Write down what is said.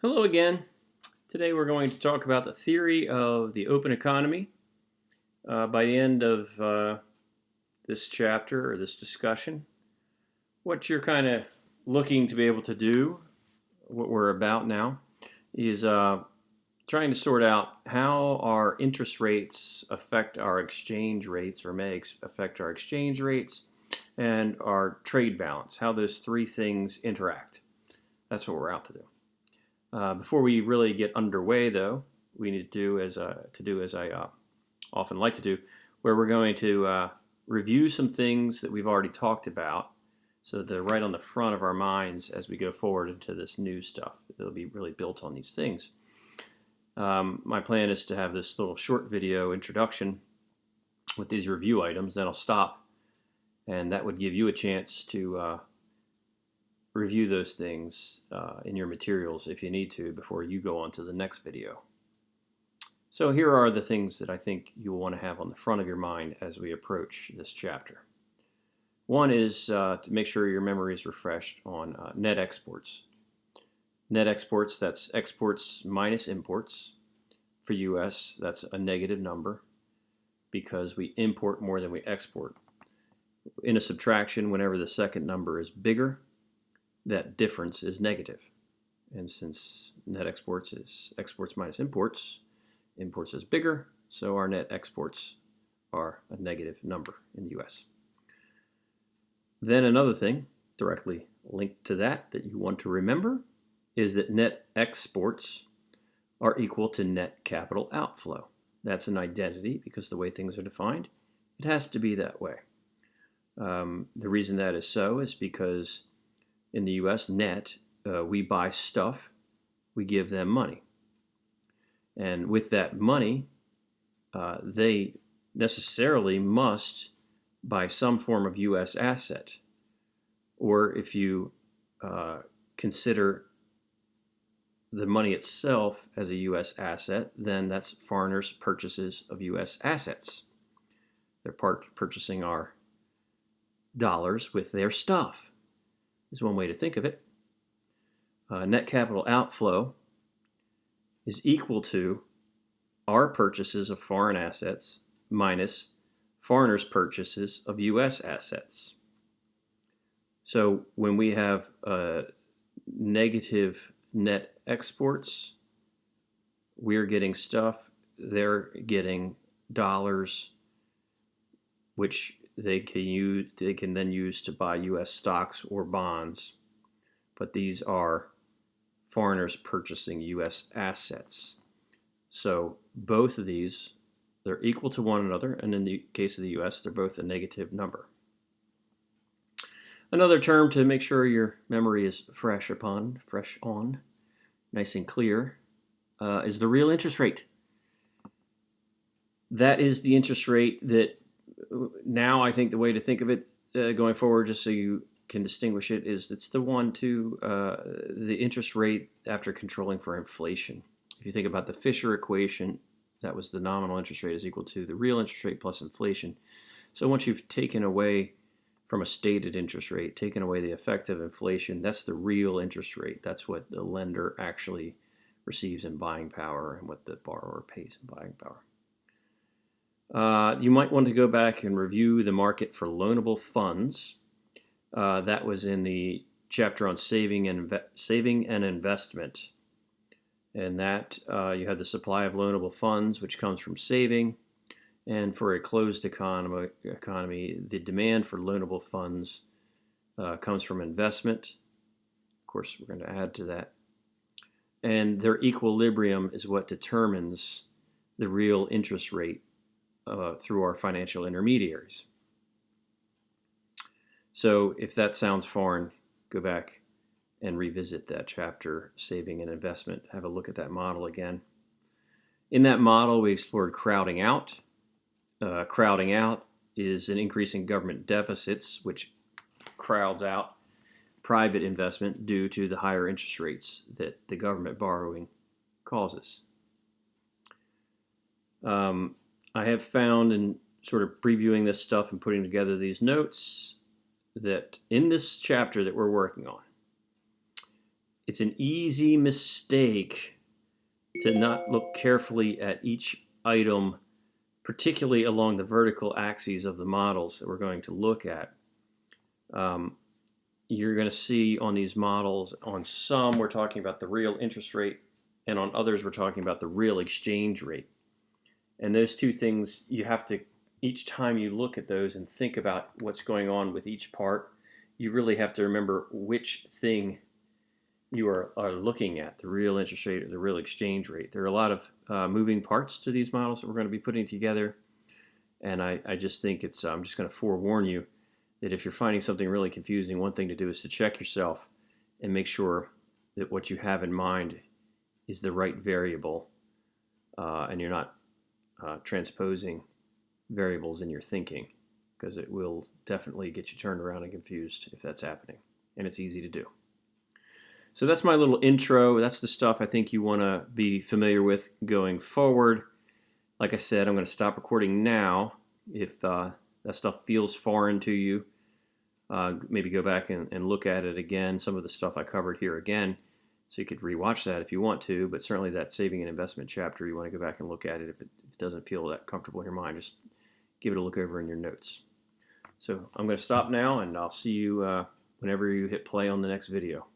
Hello again. Today we're going to talk about the theory of the open economy. By the end of this chapter or this discussion, what you're kind of looking to be able to do, what we're about now, is trying to sort out how our interest rates affect our exchange rates or may affect our exchange rates and our trade balance, how those three things interact. That's what we're out to do. Before we really get underway, though, we need to do as I often like to do, where we're going to review some things that we've already talked about, so that they're right on the front of our minds as we go forward into this new stuff. It'll be really built on these things. My plan is to have this little short video introduction with these review items. Then I'll stop, and that would give you a chance to review those things in your materials if you need to before you go on to the next video. So here are the things that I think you will want to have on the front of your mind as we approach this chapter. One is to make sure your memory is refreshed on net exports. Net exports, that's exports minus imports. For US, that's a negative number because we import more than we export. In a subtraction, whenever the second number is bigger, that difference is negative. And since net exports is exports minus imports, imports is bigger, so our net exports are a negative number in the US. Then another thing directly linked to that you want to remember is that net exports are equal to net capital outflow. That's an identity because the way things are defined, it has to be that way. The reason that is so is because in the U.S. net, we buy stuff, we give them money. And with that money, they necessarily must buy some form of U.S. asset. Or if you consider the money itself as a U.S. asset, then that's foreigners' purchases of U.S. assets. They're purchasing our dollars with their stuff. Is one way to think of it. Net capital outflow is equal to our purchases of foreign assets minus foreigners' purchases of U.S. assets. So when we have negative net exports, we're getting stuff, they're getting dollars, which they can then use to buy U.S. stocks or bonds, but these are foreigners purchasing U.S. assets. So both of these, they're equal to one another, and in the case of the U.S., they're both a negative number. Another term to make sure your memory is fresh on, nice and clear, is the real interest rate. That is the interest rate that now I think the way to think of it going forward, just so you can distinguish it, is it's the one to the interest rate after controlling for inflation. If you think about the Fisher equation, that was the nominal interest rate is equal to the real interest rate plus inflation. So once you've taken away from a stated interest rate, taken away the effect of inflation, that's the real interest rate. That's what the lender actually receives in buying power and what the borrower pays in buying power. You might want to go back and review the market for loanable funds. That was in the chapter on saving and investment. And that you have the supply of loanable funds, which comes from saving. And for a closed economy, the demand for loanable funds comes from investment. Of course, we're going to add to that. And their equilibrium is what determines the real interest rate through our financial intermediaries. So if that sounds foreign, go back and revisit that chapter, Saving and Investment. Have a look at that model again. In that model, we explored crowding out. Crowding out is an increase in government deficits, which crowds out private investment due to the higher interest rates that the government borrowing causes. I have found in sort of previewing this stuff and putting together these notes that in this chapter that we're working on, it's an easy mistake to not look carefully at each item, particularly along the vertical axes of the models that we're going to look at. You're going to see on these models, on some we're talking about the real interest rate, and on others we're talking about the real exchange rate. And those two things, you have to, each time you look at those and think about what's going on with each part, you really have to remember which thing you are looking at, the real interest rate or the real exchange rate. There are a lot of moving parts to these models that we're going to be putting together. And I just think it's, I'm just going to forewarn you that if you're finding something really confusing, one thing to do is to check yourself and make sure that what you have in mind is the right variable, and you're not transposing variables in your thinking, because it will definitely get you turned around and confused if that's happening, and it's easy to do. So that's my little intro. That's the stuff I think you want to be familiar with going forward. Like I said, I'm going to stop recording now. If that stuff feels foreign to you, maybe go back and look at it again, some of the stuff I covered here again, so you could rewatch that if you want to, but certainly that saving and investment chapter, you want to go back and look at it. If it doesn't feel that comfortable in your mind, just give it a look over in your notes. So I'm going to stop now, and I'll see you whenever you hit play on the next video.